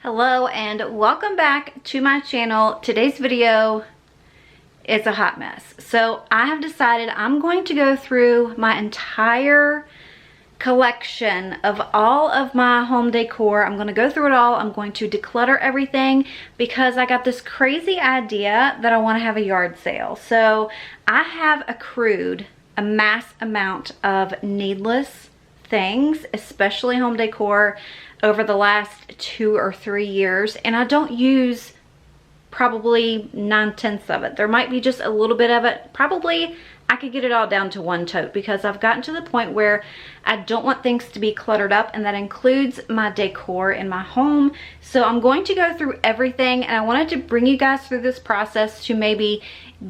Hello and welcome back to my channel. Today's video is a hot mess. So I have decided I'm going to go through my entire collection of all of my home decor. I'm going to go through it all. I'm going to declutter everything because I got this crazy idea that I want to have a yard sale. So I have accrued a mass amount of needless things, especially home decor, over the last 2 or 3 years, and I don't use probably 9/10 of it. There might be just a little bit of it. Probably I could get it all down to one tote because I've gotten to the point where I don't want things to be cluttered up, and that includes my decor in my home. So I'm going to go through everything, and I wanted to bring you guys through this process to maybe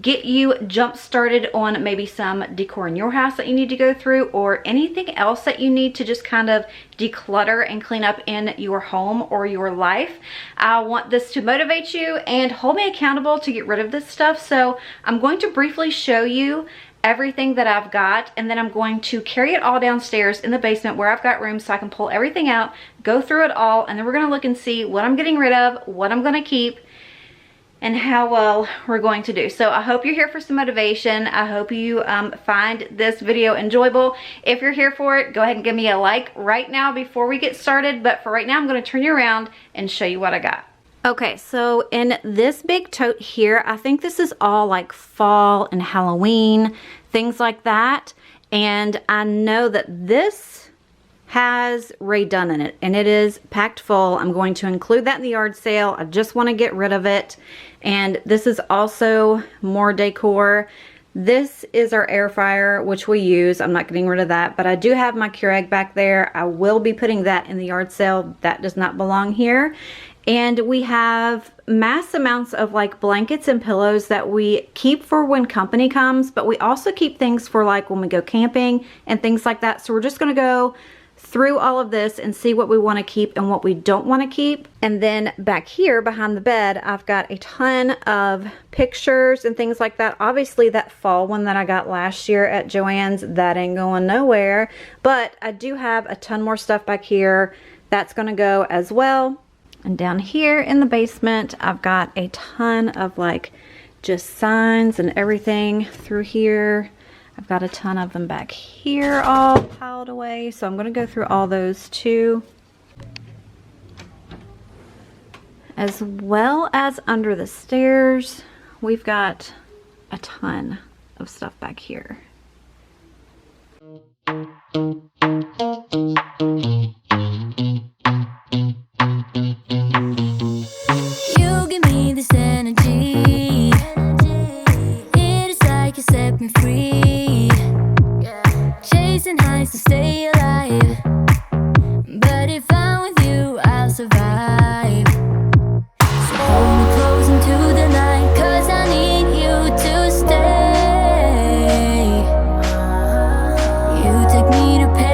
get you jump started on maybe some decor in your house that you need to go through, or anything else that you need to just kind of declutter and clean up in your home or your life. I want this to motivate you and hold me accountable to get rid of this stuff. So I'm going to briefly show you everything that I've got, and then I'm going to carry it all downstairs in the basement where I've got room so I can pull everything out, go through it all, and then we're going to look and see what I'm getting rid of, what I'm going to keep, and how well we're going to do. So I hope you're here for some motivation. I hope you find this video enjoyable. If you're here for it, go ahead and give me a like right now before we get started. But for right now, I'm going to turn you around and show you what I got. Okay, so in this big tote here, I think this is all like fall and Halloween, things like that. And I know that this has Rae Dunn in it, and it is packed full. I'm going to include that in the yard sale. I just want to get rid of it. And this is also more decor. This is our air fryer, which we use. I'm not getting rid of that, but I do have my Keurig back there. I will be putting that in the yard sale. That does not belong here. And we have mass amounts of like blankets and pillows that we keep for when company comes, but we also keep things for like when we go camping and things like that. So we're just going to go through all of this and see what we want to keep and what we don't want to keep. And then back here behind the bed, I've got a ton of pictures and things like that. Obviously that fall one that I got last year at Joann's, that ain't going nowhere, but I do have a ton more stuff back here that's going to go as well. And down here in the basement, I've got a ton of like just signs and everything through here. I've got a ton of them back here all piled away, so I'm going to go through all those too. As well as under the stairs, we've got a ton of stuff back here. You give me this energy. It is like you set me free. Chasing highs to stay alive, but if I'm with you, I'll survive. So hold me close into the night, 'cause I need you to stay. You take me to paradise.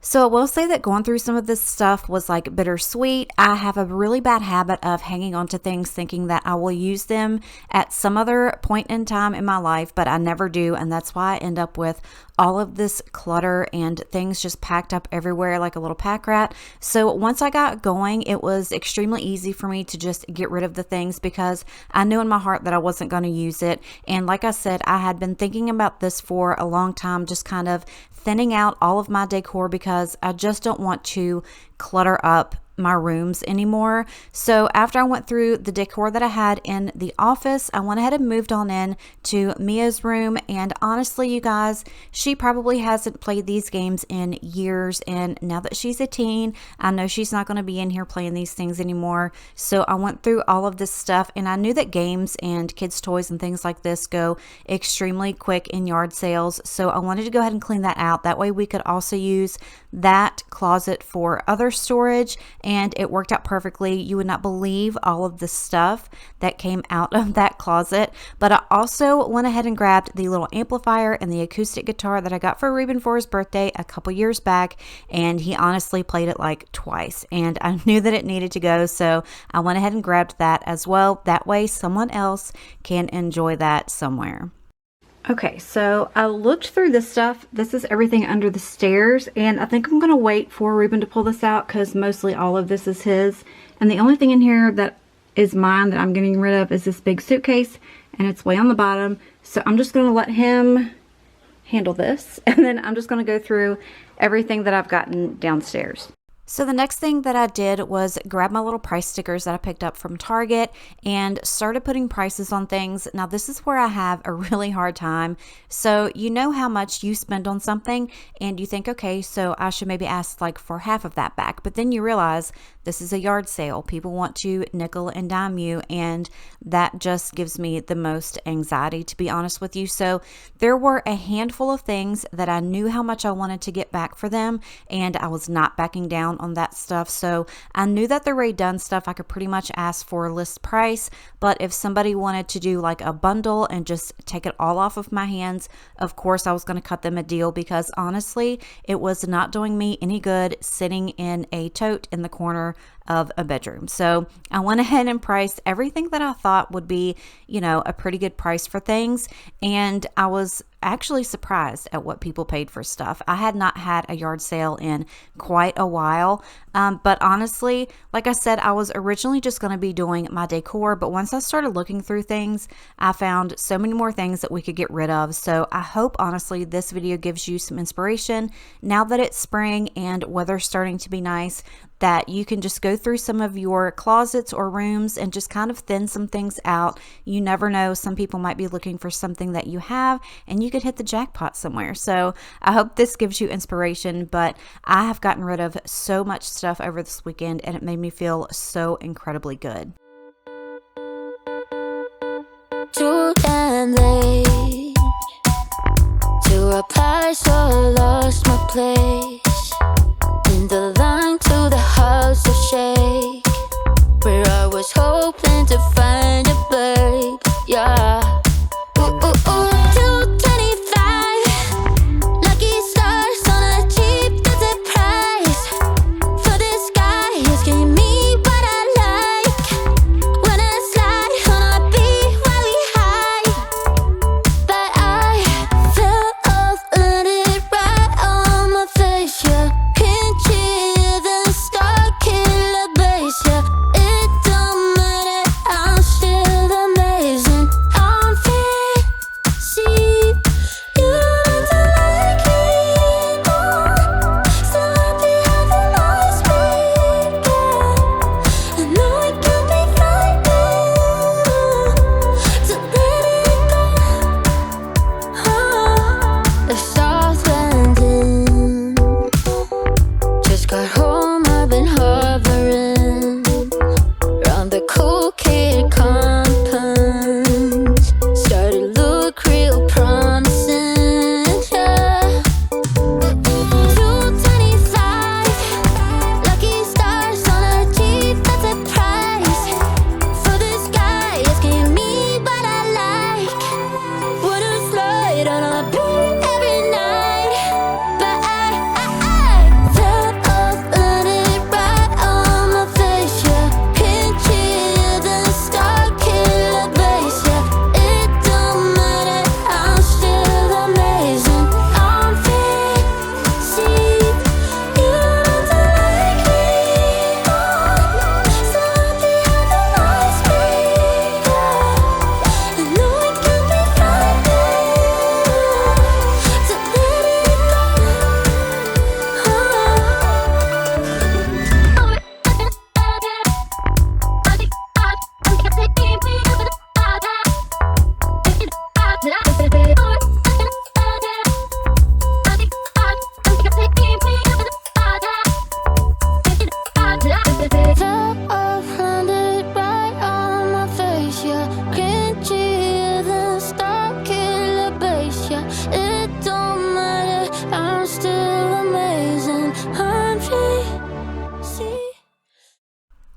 So I will say that going through some of this stuff was like bittersweet. I have a really bad habit of hanging on to things thinking that I will use them at some other point in time in my life, but I never do. And that's why I end up with all of this clutter and things just packed up everywhere like a little pack rat. So once I got going, it was extremely easy for me to just get rid of the things because I knew in my heart that I wasn't going to use it. And like I said, I had been thinking about this for a long time, just kind of thinning out all of my decor because I just don't want to clutter up my rooms anymore. So after I went through the decor that I had in the office, I went ahead and moved on in to Mia's room. And honestly, you guys, she probably hasn't played these games in years. And now that she's a teen, I know she's not going to be in here playing these things anymore. So I went through all of this stuff, and I knew that games and kids' toys and things like this go extremely quick in yard sales. So I wanted to go ahead and clean that out. That way we could also use that closet for other storage, and it worked out perfectly. You would not believe all of the stuff that came out of that closet. But I also went ahead and grabbed the little amplifier and the acoustic guitar that I got for Ruben for his birthday a couple years back, and he honestly played it like twice, and I knew that it needed to go, so I went ahead and grabbed that as well. That way someone else can enjoy that somewhere. Okay, so I looked through this stuff. This is everything under the stairs, and I think I'm going to wait for Ruben to pull this out because mostly all of this is his. And the only thing in here that is mine that I'm getting rid of is this big suitcase, and it's way on the bottom. So I'm just going to let him handle this, and then I'm just going to go through everything that I've gotten downstairs. So the next thing that I did was grab my little price stickers that I picked up from Target and started putting prices on things. Now this is where I have a really hard time. So you know how much you spend on something and you think, okay, so I should maybe ask like for half of that back. But then you realize this is a yard sale. People want to nickel and dime you, and that just gives me the most anxiety, to be honest with you. So there were a handful of things that I knew how much I wanted to get back for them, and I was not backing down on that stuff. So I knew that the Ray Dunn stuff I could pretty much ask for list price, but if somebody wanted to do like a bundle and just take it all off of my hands, of course I was going to cut them a deal, because honestly it was not doing me any good sitting in a tote in the corner of a bedroom. So I went ahead and priced everything that I thought would be, you know, a pretty good price for things, and I was actually surprised at what people paid for stuff. I had not had a yard sale in quite a while, but honestly, like I said, I was originally just going to be doing my decor, but once I started looking through things, I found so many more things that we could get rid of. So I hope honestly this video gives you some inspiration now that it's spring and weather's starting to be nice, that you can just go through some of your closets or rooms and just kind of thin some things out. You never know, some people might be looking for something that you have and you could hit the jackpot somewhere. So I hope this gives you inspiration, but I have gotten rid of so much stuff over this weekend and it made me feel so incredibly good. Too damn late to apply, so I lost my place in the line to the house of shake, where I was hoping to find a babe. Yeah. Ooh, ooh, ooh. 225 lucky stars on a cheap desert price. For this guy, he's giving me what I like. When I slide on a beat while we high, but I fell off, landed right on my face.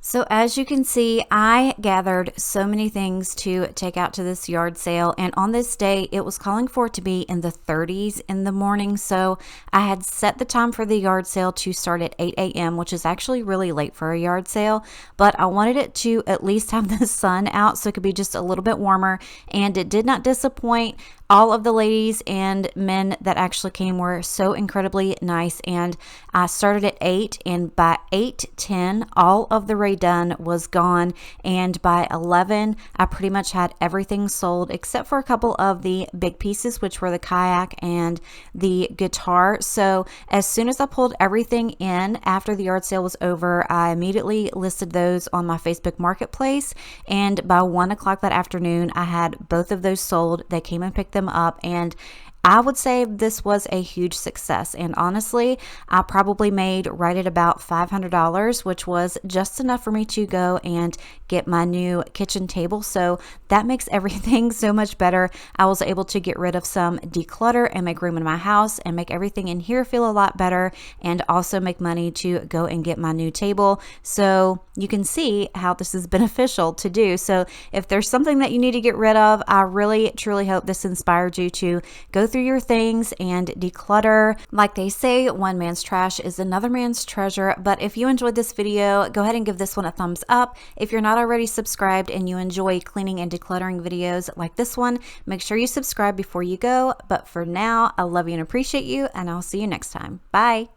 So as you can see, I gathered so many things to take out to this yard sale, and on this day it was calling for it to be in the 30s in the morning. So I had set the time for the yard sale to start at 8 a.m., which is actually really late for a yard sale, but I wanted it to at least have the sun out so it could be just a little bit warmer, and it did not disappoint. All of the ladies and men that actually came were so incredibly nice, and I started at 8, and by 8:10 all of the Ray done was gone, and by 11 I pretty much had everything sold except for a couple of the big pieces, which were the kayak and the guitar. So as soon as I pulled everything in after the yard sale was over, I immediately listed those on my Facebook marketplace, and by 1 o'clock that afternoon I had both of those sold. They came and picked them up, and I would say this was a huge success, and honestly, I probably made right at about $500, which was just enough for me to go and get my new kitchen table. So that makes everything so much better. I was able to get rid of some declutter and make room in my house and make everything in here feel a lot better, and also make money to go and get my new table. So you can see how this is beneficial to do. So if there's something that you need to get rid of, I really truly hope this inspired you to go through your things and declutter. Like they say, one man's trash is another man's treasure. But if you enjoyed this video, go ahead and give this one a thumbs up. If you're not already subscribed and you enjoy cleaning and decluttering videos like this one, make sure you subscribe before you go. But for now, I love you and appreciate you, and I'll see you next time. Bye.